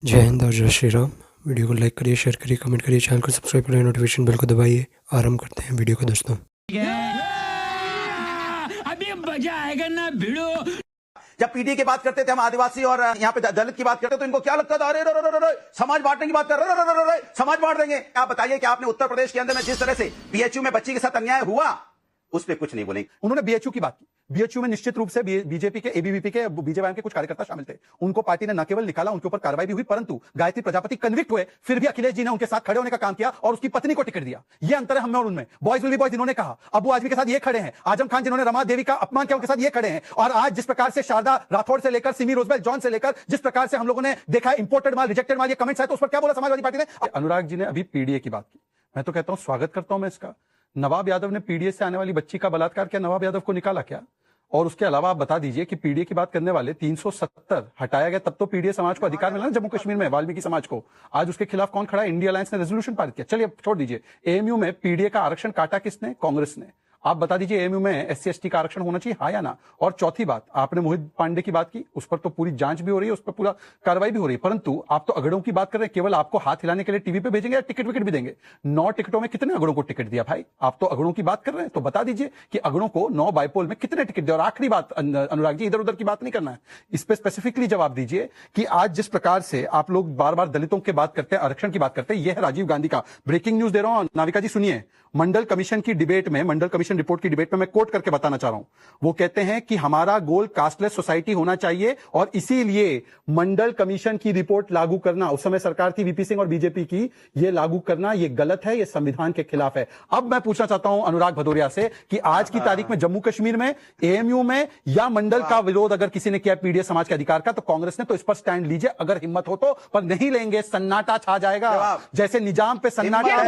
जय हिंद और जय श्री राम। वीडियो को लाइक करिए, शेयर करिए, कमेंट करिए, चैनल को सब्सक्राइब करिए, नोटिफिकेशन बेल को दबाइए। आरंभ करते हैं वीडियो को दोस्तों। अभी मजा आएगा ना भिड़ो। जब पीडीए की बात करते थे हम आदिवासी और यहाँ पे दलित की बात करते तो इनको क्या लगता था, अरे रे समाज बांटने की बात कर रहे, समाज बांट देंगे। आप बताइए कि आपने उत्तर प्रदेश के अंदर में जिस तरह से बीएचयू में बच्ची के साथ अन्याय हुआ उस पर कुछ नहीं बोलेंगे। उन्होंने बीएचयू की बात की। बीएचयू में निश्चित रूप से बीजेपी के, एबीवीपी के, बीजेपी के कुछ कार्यकर्ता शामिल थे। उनको पार्टी ने न केवल निकाला, उनके ऊपर कार्रवाई भी हुई, परंतु गायत्री प्रजापति कन्विक्ट हुए, फिर भी अखिलेश जी ने उनके साथ खड़े होने का काम किया और उसकी पत्नी को टिकट दिया। ये अंतर है हम और उनमें। बॉयज विल बी बॉयज जिन्होंने कहा, अबू आजमी के साथ ये खड़े हैं, आजम खान जिन्होंने रमा देवी का अपमान किया उनके साथ ये खड़े हैं। और आज जिस प्रकार से शारदा राठौड़ से लेकर सिमी रोजबेल जॉन से लेकर जिस प्रकार से हम लोगों ने देखा इंपोर्टेड माल, रिजेक्टेड माल, ये कमेंट्स आए तो उस पर क्या बोला समाजवादी पार्टी ने? अनुराग जी ने अभी पीडीए की बात की। मैं तो कहता हूं स्वागत करता हूं मैं इसका। नवाब यादव ने पीडीए से आने वाली बच्ची का बलात्कार किया, नवाब यादव को निकाला क्या? और उसके अलावा आप बता दीजिए कि पीडीए की बात करने वाले 370 हटाया गया, तब तो पीडीए समाज को अधिकार मिला ना जम्मू कश्मीर में, वाल्मीकि समाज को। आज उसके खिलाफ कौन खड़ा है? इंडिया अलायंस ने रेजोल्यूशन पारित किया। चलिए छोड़ दीजिए, एएमयू में पीडीए का आरक्षण काटा किसने? कांग्रेस ने। आप बता दीजिए एएमयू में एससी एसटी का आरक्षण होना चाहिए, हाँ या ना? और चौथी बात, आपने मोहित पांडे की बात की, उस पर तो पूरी जांच भी हो रही है, उस पर पूरा कार्रवाई भी हो रही है, परंतु आप तो अगड़ों की बात कर रहे हैं। केवल आपको हाथ हिलाने के लिए टीवी पे भेजेंगे या टिकट विकेट भी देंगे? 9 टिकटों में कितने अगड़ों को टिकट दिया भाई? आप तो अगड़ों की बात कर रहे हैं, तो बता दीजिए कि अगड़ों को 9 बाइपोल में कितने टिकट दिया। और आखिरी बात अनुराग जी, इधर उधर की बात नहीं करना है, इस पर स्पेसिफिकली जवाब दीजिए कि आज जिस प्रकार से आप लोग बार बार दलितों की बात करते हैं, आरक्षण की बात करते हैं, यह है राजीव गांधी का ब्रेकिंग न्यूज दे रहा हूं। नाविका जी सुनिए, मंडल कमीशन की डिबेट में, मंडल कमीशन रिपोर्ट की डिबेट में मैं कोट करके बताना चाह रहा हूं। वो कहते हैं कि हमारा गोल कास्टलेस सोसाइटी होना चाहिए और इसीलिए मंडल कमीशन की रिपोर्ट लागू करना, उस समय सरकार थी वीपी सिंह और बीजेपी की, ये लागू करना ये गलत है, ये संविधान के खिलाफ है। अब मैं पूछना चाहता हूं अनुराग भदौरिया से कि आज की तारीख में जम्मू कश्मीर में, एएमयू में या मंडल का विरोध अगर किसी ने किया पीडीए समाज के अधिकार का, तो कांग्रेस ने तो इस पर स्टैंड लीजिए अगर हिम्मत हो तो, पर नहीं लेंगे सन्नाटा छा जाएगा। जैसे निजाम पे सन्नाटा,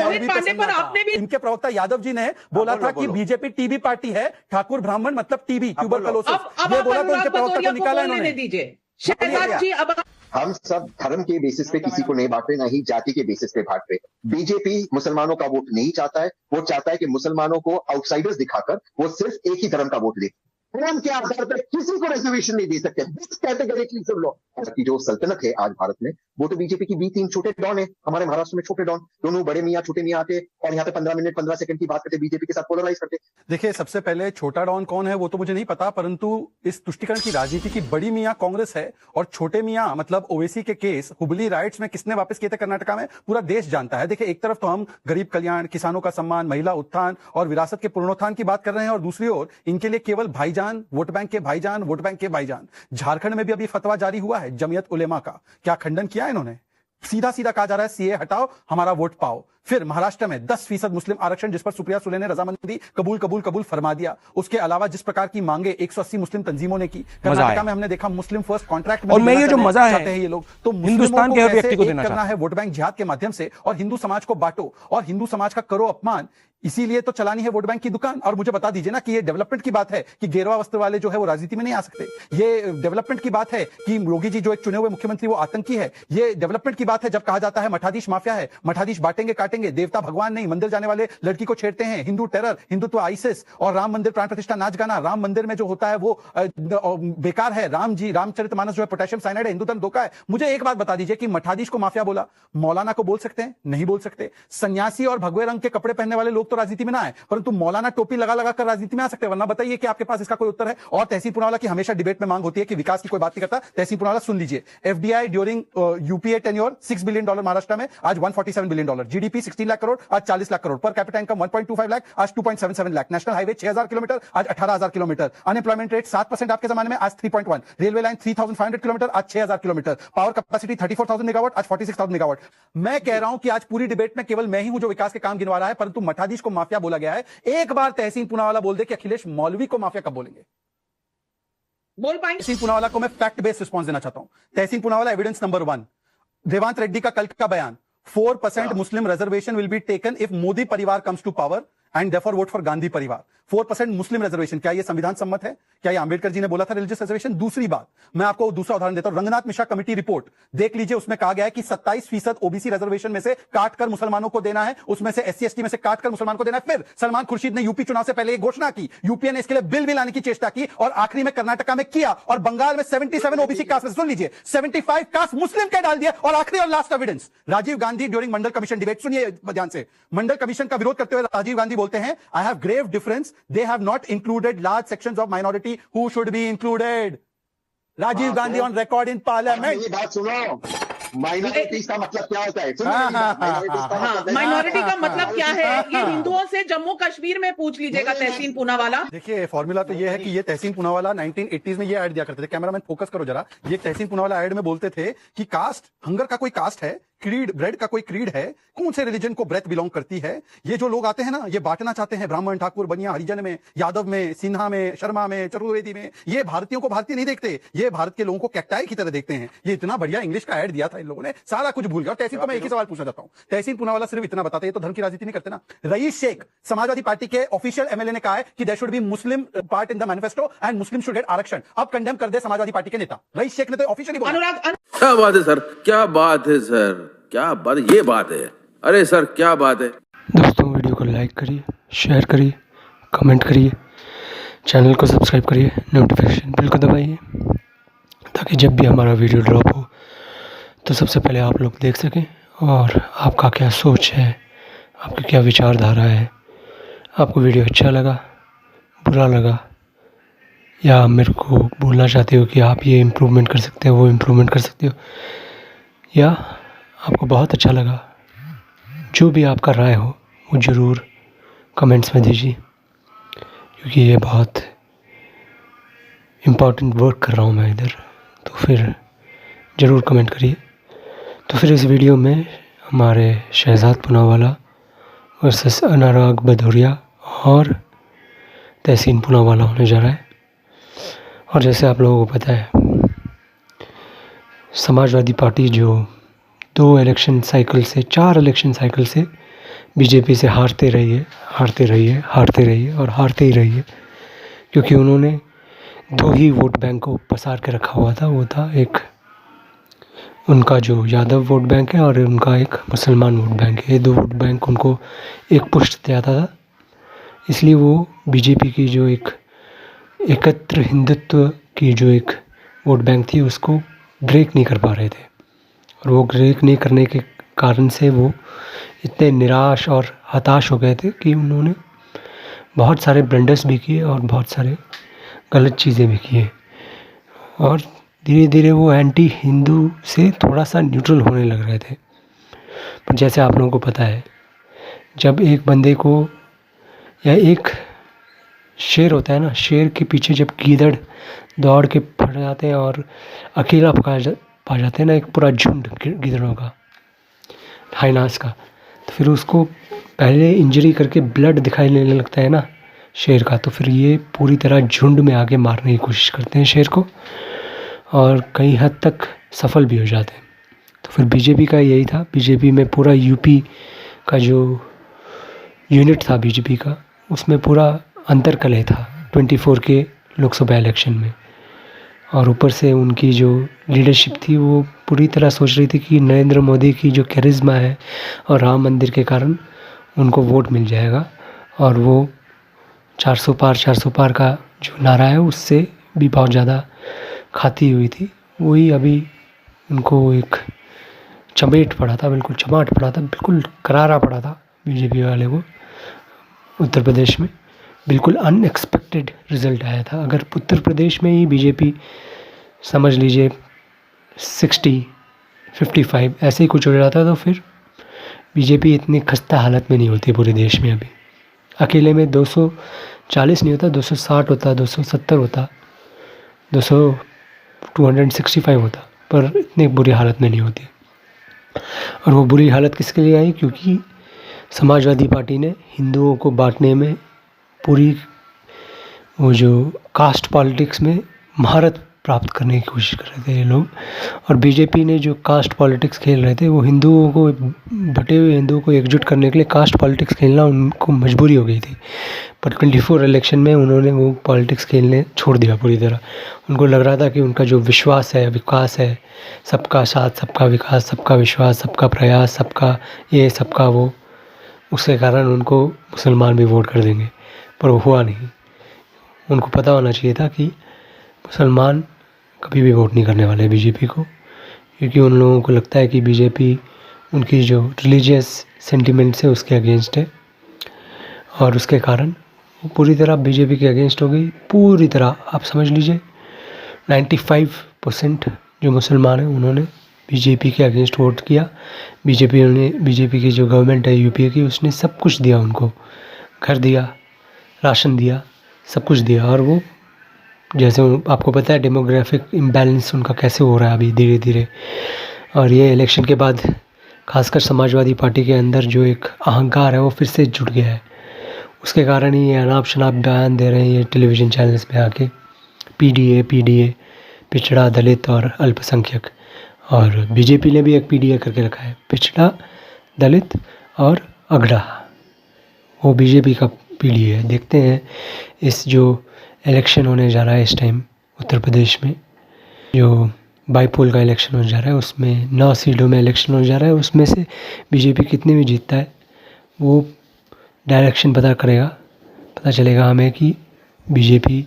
इनके प्रवक्ता यादव जी ने बोला था कि बीजेपी टीबी पार्टी है, ठाकुर ब्राह्मण मतलब टीबी, ट्यूबरकुलोसिस, ये बोला तो उनके प्रवक्ता को निकाला इन्होंने। दीजिए शहजाद जी। अब हम सब धर्म के बेसिस पे किसी को नहीं बांट रहे, ना ही जाति के बेसिस पे बांट रहे। बीजेपी मुसलमानों का वोट नहीं चाहता है, वो चाहता है कि मुसलमानों को आउटसाइडर्स दिखाकर वो सिर्फ एक ही धर्म का वोट दे। धर्म के आधार पर किसी को रिजर्वेशन नहीं दे सकते। कैटेगरिकली सुन लो कि जो सल्तनत है आज भारत में, वो तो बीजेपी की 3 छोटे डॉन है। हमारे महाराष्ट्र में छोटे डॉन, दोनों बड़े मियाँ छोटे मियाँ आते और यहाँ पे 15 मिनट 15 सेकंड की बात करते, बीजेपी के साथ पोलराइज करते। देखिए, सबसे पहले छोटा डॉन कौन है वो तो मुझे नहीं पता, परंतु इस तुष्टीकरण की राजनीति की बड़ी मियाँ कांग्रेस है और छोटे मियाँ मतलब ओवैसी के केस, हुबली राइट्स में किसने वापस किए थे कर्नाटका में, पूरा देश जानता है। देखिए, एक तरफ तो हम गरीब कल्याण, किसानों का सम्मान, महिला उत्थान और विरासत के पुनरुत्थान की बात कर रहे हैं, और दूसरी ओर इनके लिए केवल भाईजान, वोट बैंक के भाईजान, वोट बैंक के भाईजान। झारखंड में भी अभी फतवा जारी हुआ है जमियत उलेमा का, क्या खंडन किया इन्होंने? सीधा सीधा कहा जा रहा है सीए हटाओ, हमारा वोट पाओ। फिर महाराष्ट्र में 10% मुस्लिम आरक्षण, जिस पर सुप्रिया सुले ने रजामंदी कबूल कबूल कबूल फरमा दिया। उसके अलावा जिस प्रकार की मांगे 180 मुस्लिम तंजीमों ने की, कर्नाटका में हमने देखा मुस्लिम फर्स्ट कॉन्ट्रैक्ट में, और मैं ये जो मजा है ये लोग तो हिंदुस्तान के हर व्यक्ति को देना करना है वोट बैंक जिहाद के माध्यम से, और हिंदू समाज को बांटो और हिंदू समाज का करो अपमान, इसीलिए तो चलानी है वोट बैंक की दुकान। और मुझे बता दीजिए ना कि ये डेवलपमेंट की बात है कि गेरुआ वस्त्र वाले जो है वो राजनीति में नहीं आ सकते। ये डेवलपमेंट की बात है कि योगी जी जो एक चुने हुए मुख्यमंत्री वो आतंकी है। ये डेवलपमेंट की बात है जब कहा जाता है मठाधीश माफिया है, मठाधीश बांटेंगे काटेंगे, देवता भगवान नहीं, मंदिर जाने वाले लड़की को छेड़ते हैं, हिंदू टेरर, हिंदुत्व आईसिस, और राम मंदिर प्राण प्रतिष्ठा नाच गाना, राम मंदिर में जो होता है वो बेकार है, राम जी रामचरितमानस जो है पोटेशियम साइनाइड है, हिंदू धर्म धोखा है। मुझे एक बात बता दीजिए कि मठाधीश को माफिया बोला, मौलाना को बोल सकते हैं? नहीं बोल सकते। सन्यासी और भगवे रंग के कपड़े पहनने वाले लोग तो राजनीति में ना आए, परंतु मौलाना टोपी लगा लगा कर राजनीति में आ सकते हैं, वरना बताइए कि आपके पास इसका कोई उत्तर है? और तहसीन पुनावाला की हमेशा डिबेट में मांग होती है कि विकास की कोई बात नहीं करता। तहसीन पुनावाला सुन लीजिए, FDI during UPA tenure $6 billion Maharashtra में, आज $147 बिलियन, जीडीपी 16 लाख करोड़, आज 40 lakh crore, per capita income 1.25 lakh, आज 2.77 लाख, नेशनल हाईवे 6000 किलोमीटर, आज 18000 किलोमीटर, अनएम्प्लॉयमेंट रेट 7% आपके जमाने में, आज 3.1, रेलवे लाइन 3500 किलोमीटर, आज 6000 किलोमीटर, पावर कैपेसिटी 34,000 मेगावाट, आज 46,000 मेगावाट। मैं कह रहा हूं कि आज पूरी डिबेट में केवल मैं ही हूं जो विकास के काम गिनवा रहा है, परंतु मठाधीश को माफिया बोला गया है। एक बार तहसीन पुनावाला बोल दे कि अखिलेश मौलवी को माफिया कब बोलेंगे? बोल पाएंगे? तहसीन पुनावाला को मैं फैक्ट बेस्ड रिस्पॉन्स देना चाहता हूं। तहसीन पुनावाला, एविडेंस नंबर 1, रेवंत रेड्डी का कल का बयान, 4% Muslim reservation will be taken if Modi parivar comes to power and therefore vote for Gandhi parivar. 4% Muslim reservation, क्या ये संविधान सम्मत है? क्या ये अंबेडकर जी ने बोला था रिलीजियस रिजर्वेशन? दूसरी बात, मैं आपको दूसरा उदाहरण देता हूं, रंगनाथ मिश्रा कमेटी रिपोर्ट देख लीजिए, उसमें कहा गया है कि 27% ओबीसी रिजर्वेशन में से काटकर मुसलमानों को देना है, उसमें से एससी एसटी में से काटकर मुसलमान को देना है। फिर सलमान खुर्शीद ने यूपी चुनाव से पहले घोषणा की, यूपीए ने इसके लिए बिल भी लाने की चेष्टा की और आखिरी में कर्नाटका में किया, और बंगाल में 77 ओबीसी कास्ट, सुन लीजिए, 75 कास्ट मुस्लिम के डाल दिया। और आखिरी और last evidence, Rajiv Gandhi during Mandal commission debate, सुनिए ध्यान से, मंडल कमीशन का विरोध करते हुए राजीव गांधी बोलते हैं, I have grave difference, they have not included large sections of minority who should be included. Rajiv Gandhi on record in parliament. ये बात सुनो, माइनॉरिटीज का मतलब क्या होता है? माइनॉरिटी का मतलब क्या है? ये हिंदुओं से जम्मू कश्मीर में पूछ लीजिएगा तहसीन पूनावाला। देखिए फॉर्मूला तो ये है कि ये तहसीन पूनावाला 1980s में ये ऐड दिया करते थे। कैमरामैन फोकस करो जरा, ये तहसीन पूनावाला ऐड में बोलते थे कि कास्ट, हंगर का कोई कास्ट है, क्रीड, ब्रेड का कोई क्रीड है, कौन से रिलीजन को ब्रेथ बिलोंग करती है। ये जो लोग आते हैं ना, ये बांटना चाहते हैं ब्राह्मण, ठाकुर, बनिया, हरिजन में, यादव में, सिन्हा में, शर्मा में, चतुर्वेदी में। ये भारतीयों को भारतीय नहीं देखते, ये भारत के लोगों को कैक्टाई की तरह देखते हैं। ये इतना बढ़िया इंग्लिश का ऐड दिया था इन लोगों ने, सारा कुछ भूल गया। तहसीन को मैं एक ही सवाल पूछना चाहता हूं, तहसीन पूनावाला सिर्फ इतना बताते हैं, तो धर्म की राजनीति नहीं करते ना। रईस शेख समाजवादी पार्टी के ऑफिशियल एमएलए ने कहा है कि there should be Muslim part in the manifesto and Muslim should get आरक्षण। अब कंडेम कर दे समाजवादी पार्टी के नेता, रईस शेख ने तो ऑफिशियली बोला। अनुराग क्या बात है सर, क्या बात है सर, क्या बात, ये बात है, अरे सर क्या बात है। दोस्तों वीडियो को लाइक करिए, शेयर करिए, कमेंट करिए, चैनल को सब्सक्राइब करिए, नोटिफिकेशन बेल को दबाइए, ताकि जब भी हमारा वीडियो ड्रॉप हो तो सबसे पहले आप लोग देख सकें। और आपका क्या सोच है, आपकी क्या विचारधारा है, आपको वीडियो अच्छा लगा, बुरा लगा, या मेरे को बोलना चाहते हो कि आप ये इम्प्रूवमेंट कर सकते हो, वो इम्प्रूवमेंट कर सकते हो, या आपको बहुत अच्छा लगा, जो भी आपका राय हो वो ज़रूर कमेंट्स में दीजिए, क्योंकि ये बहुत इम्पॉर्टेंट वर्क कर रहा हूँ मैं इधर, तो फिर ज़रूर कमेंट करिए। तो फिर इस वीडियो में हमारे शहजाद पूनावाला वर्सेस अनुराग भदौरिया और तहसीन पूनावाला होने जा रहा है। और जैसे आप लोगों को पता है, समाजवादी पार्टी जो 4 इलेक्शन साइकिल से बीजेपी से हारते रही है और हारते ही रही है, क्योंकि उन्होंने 2 ही वोट बैंक को पसार के रखा हुआ था। वो था एक उनका जो यादव वोट बैंक है और उनका एक मुसलमान वोट बैंक है। ये 2 वोट बैंक उनको एक पुष्ट जाता था, इसलिए वो बीजेपी की जो एक एकत्र हिंदुत्व की जो एक वोट बैंक थी उसको ब्रेक नहीं कर पा रहे थे। और वो ब्रेक नहीं करने के कारण से वो इतने निराश और हताश हो गए थे कि उन्होंने बहुत सारे ब्लंडर्स भी किए और बहुत सारे गलत चीज़ें भी किए, और धीरे धीरे वो एंटी हिंदू से थोड़ा सा न्यूट्रल होने लग रहे थे। पर जैसे आप लोगों को पता है, जब एक बंदे को, या एक शेर होता है ना, शेर के पीछे जब गीदड़ दौड़ के फट जाते हैं और अकेला पा जाते हैं ना, एक पूरा झुंड गिदड़ों का, हाइनास का, तो फिर उसको पहले इंजरी करके ब्लड दिखाई देने लगता है ना शेर का, तो फिर ये पूरी तरह झुंड में आके मारने की कोशिश करते हैं शेर को, और कई हद तक सफल भी हो जाते हैं। तो फिर बीजेपी का यही था, बीजेपी में पूरा यूपी का जो यूनिट था बीजेपी का, उसमें पूरा अंतर्कलह था 24 के लोकसभा इलेक्शन में। और ऊपर से उनकी जो लीडरशिप थी वो पूरी तरह सोच रही थी कि नरेंद्र मोदी की जो कैरिज्मा है और राम मंदिर के कारण उनको वोट मिल जाएगा, और वो 400 पार का जो नारा है उससे भी बहुत ज़्यादा खाती हुई थी। वही अभी उनको एक चमेट पड़ा था, बिल्कुल चमाट पड़ा था, बिल्कुल करारा पड़ा था बीजेपी वाले को उत्तर प्रदेश में। बिल्कुल अनएक्सपेक्टेड रिज़ल्ट आया था। अगर उत्तर प्रदेश में ही बीजेपी समझ लीजिए 60-55 ऐसे ही कुछ हो जाता तो फिर बीजेपी इतनी खस्ता हालत में नहीं होती पूरे देश में। अभी अकेले में 240 नहीं होता, 260 होता, 270 होता, 265 होता, पर इतनी बुरी हालत में नहीं होती। और वो बुरी हालत किसके लिए आई? क्योंकि समाजवादी पार्टी ने हिंदुओं को बांटने में पूरी वो जो कास्ट पॉलिटिक्स में महारत प्राप्त करने की कोशिश कर रहे थे ये लोग। और बीजेपी ने जो कास्ट पॉलिटिक्स खेल रहे थे, वो हिंदुओं को, बटे हुए हिंदुओं को एकजुट करने के लिए कास्ट पॉलिटिक्स खेलना उनको मजबूरी हो गई थी। पर 24 इलेक्शन में उन्होंने वो पॉलिटिक्स खेलने छोड़ दिया पूरी तरह। उनको लग रहा था कि उनका जो विश्वास है, विकास है, सबका साथ, सबका विकास, सबका विश्वास, सबका प्रयास, सबका ये, सबका वो, उसके कारण उनको मुसलमान भी वोट कर देंगे, पर वो हुआ नहीं। उनको पता होना चाहिए था कि मुसलमान कभी भी वोट नहीं करने वाले बीजेपी को, क्योंकि उन लोगों को लगता है कि बीजेपी उनकी जो रिलीजियस सेंटिमेंट्स है उसके अगेंस्ट है, और उसके कारण वो पूरी तरह बीजेपी के अगेंस्ट हो गई। पूरी तरह आप समझ लीजिए 95% जो मुसलमान हैं उन्होंने बीजेपी के अगेंस्ट वोट किया। बीजेपी की जो गवर्नमेंट है यूपीए की, उसने सब कुछ दिया उनको, घर दिया, राशन दिया, सब कुछ दिया। और वो जैसे आपको पता है डेमोग्राफिक इम्बैलेंस उनका कैसे हो रहा है अभी धीरे धीरे। और ये इलेक्शन के बाद खासकर समाजवादी पार्टी के अंदर जो एक अहंकार है वो फिर से जुट गया है। उसके कारण ही ये अनाप शनाप बयान दे रहे हैं ये टेलीविज़न चैनल्स पे आके, पीडीए, पिछड़ा, दलित और अल्पसंख्यक। और बीजेपी ने भी एक पीडीए करके रखा है, पिछड़ा, दलित और अगड़ा, वो बीजेपी का पीडीए है। देखते हैं इस जो इलेक्शन होने जा रहा है इस टाइम उत्तर प्रदेश में, जो बाईपोल का इलेक्शन होने जा रहा है, उसमें 9 सीटों में इलेक्शन होने जा रहा है। उसमें से बीजेपी कितने भी जीतता है वो डायरेक्शन पता चलेगा हमें कि बीजेपी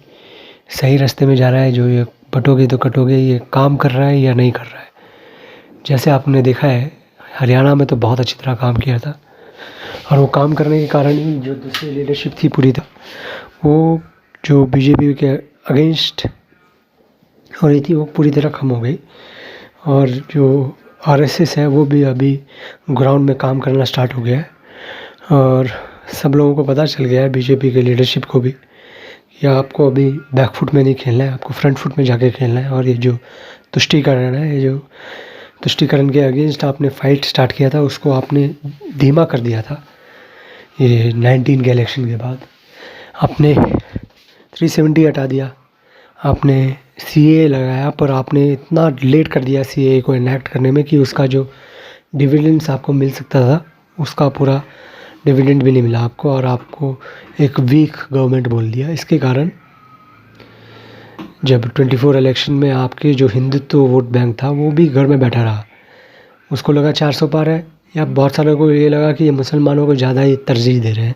सही रास्ते में जा रहा है, जो ये बटोगे तो कटोगे, ये काम कर रहा है या नहीं कर रहा है। जैसे आपने देखा है हरियाणा में तो बहुत अच्छी तरह काम किया था, और वो काम करने के कारण ही जो दूसरी लीडरशिप थी पूरी तरह, वो जो बीजेपी के अगेंस्ट हो रही थी वो पूरी तरह खत्म हो गई। और जो आरएसएस है वो भी अभी ग्राउंड में काम करना स्टार्ट हो गया है, और सब लोगों को पता चल गया है, बीजेपी के लीडरशिप को भी, कि आपको अभी बैक फुट में नहीं खेलना है, आपको फ्रंट फुट में जाके खेलना है। और ये जो तुष्टीकरण है, ये जो तुष्टीकरण के अगेंस्ट आपने फाइट स्टार्ट किया था उसको आपने धीमा कर दिया था। ये 19 के इलेक्शन के बाद आपने 370 हटा दिया, आपने सीए लगाया, पर आपने इतना लेट कर दिया सीए को इनैक्ट करने में कि उसका जो डिविडेंड्स आपको मिल सकता था उसका पूरा डिविडेंड भी नहीं मिला आपको, और आपको एक वीक गवर्नमेंट बोल दिया। इसके कारण जब 24 इलेक्शन में आपके जो हिंदुत्व वोट बैंक था वो भी घर में बैठा रहा, उसको लगा 400 पार है, या बहुत सारे को ये लगा कि ये मुसलमानों को ज़्यादा ही तरजीह दे रहे हैं,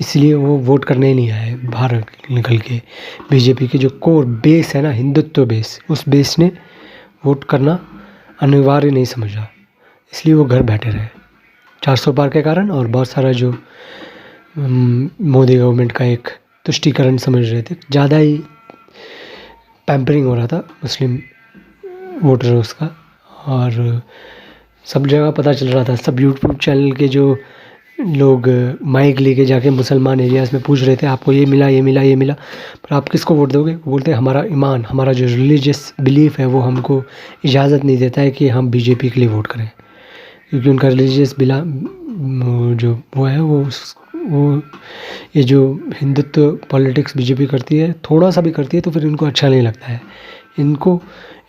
इसलिए वो वोट करने ही नहीं आए बाहर निकल के। बीजेपी की जो कोर बेस है ना, हिंदुत्व बेस, उस बेस ने वोट करना अनिवार्य नहीं समझा, इसलिए वो घर बैठे रहे 400 पार के कारण। और बहुत सारा जो मोदी गवर्नमेंट का एक तुष्टीकरण समझ रहे थे, ज़्यादा ही पैम्परिंग हो रहा था मुस्लिम वोटर्स का, और सब जगह पता चल रहा था। सब यूट्यूब चैनल के जो लोग माइक लेके जाके मुसलमान एरियाज़ में पूछ रहे थे आपको ये मिला, ये मिला, ये मिला, पर आप किसको वोट दोगे? वो बोलते हैं हमारा ईमान, हमारा जो रिलीजियस बिलीफ है वो हमको इजाज़त नहीं देता है कि हम बीजेपी के लिए वोट करें, क्योंकि उनका रिलीजियस जो वो है वो ये जो हिंदुत्व पॉलिटिक्स बीजेपी करती है, थोड़ा सा भी करती है तो फिर इनको अच्छा नहीं लगता है। इनको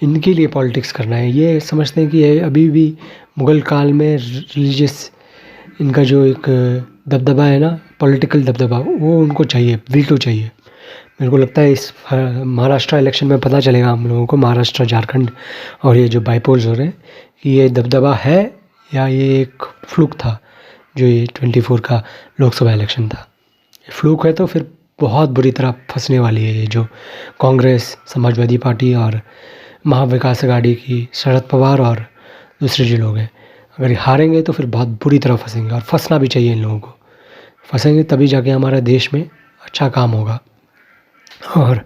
इनके लिए पॉलिटिक्स करना है, ये समझते हैं कि ये अभी भी मुग़ल काल में रिलीजियस इनका जो एक दबदबा है ना, पॉलिटिकल दबदबा, वो उनको चाहिए, वीटो चाहिए। मेरे को लगता है इस महाराष्ट्र इलेक्शन में पता चलेगा हम लोगों को, महाराष्ट्र, झारखंड और ये जो बाईपोल्स हो रहे हैं, कि ये दबदबा है या ये एक फ्लूक था, जो ये 24 का लोकसभा इलेक्शन था। फ्लूक है तो फिर बहुत बुरी तरह फंसने वाली है ये जो कांग्रेस, समाजवादी पार्टी और महाविकास अघाड़ी की शरद पवार और दूसरे जो लोग हैं। अगर ये हारेंगे तो फिर बहुत बुरी तरह फंसेंगे, और फंसना भी चाहिए इन लोगों को। फंसेंगे तभी जाके हमारे देश में अच्छा काम होगा। और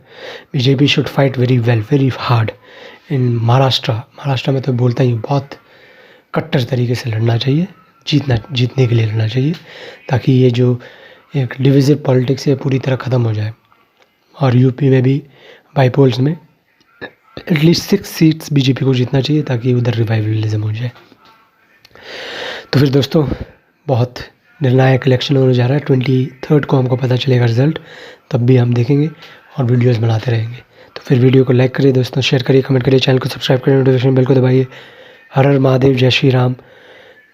BJP should fight very well, very hard in Maharashtra में तो बोलता ही बहुत कट्टर तरीके से लड़ना चाहिए, जीतने के लिए लड़ना चाहिए, ताकि ये जो एक डिविजिव पॉलिटिक्स है पूरी तरह ख़त्म हो जाए। और यूपी में भी बाईपोल्स में एटलीस्ट 6 सीट्स बीजेपी को जीतना चाहिए, ताकि उधर रिवाइवलिज्म हो जाए। तो फिर दोस्तों बहुत निर्णायक इलेक्शन होने जा रहा है। 23 को हमको पता चलेगा रिज़ल्ट, तब भी हम देखेंगे और वीडियोस बनाते रहेंगे। तो फिर वीडियो को लाइक करिए दोस्तों, शेयर करिए, कमेंट करिए, चैनल को सब्सक्राइब करिए, नोटिफिकेशन बेल को दबाइए। हर हर महादेव, जय श्री राम।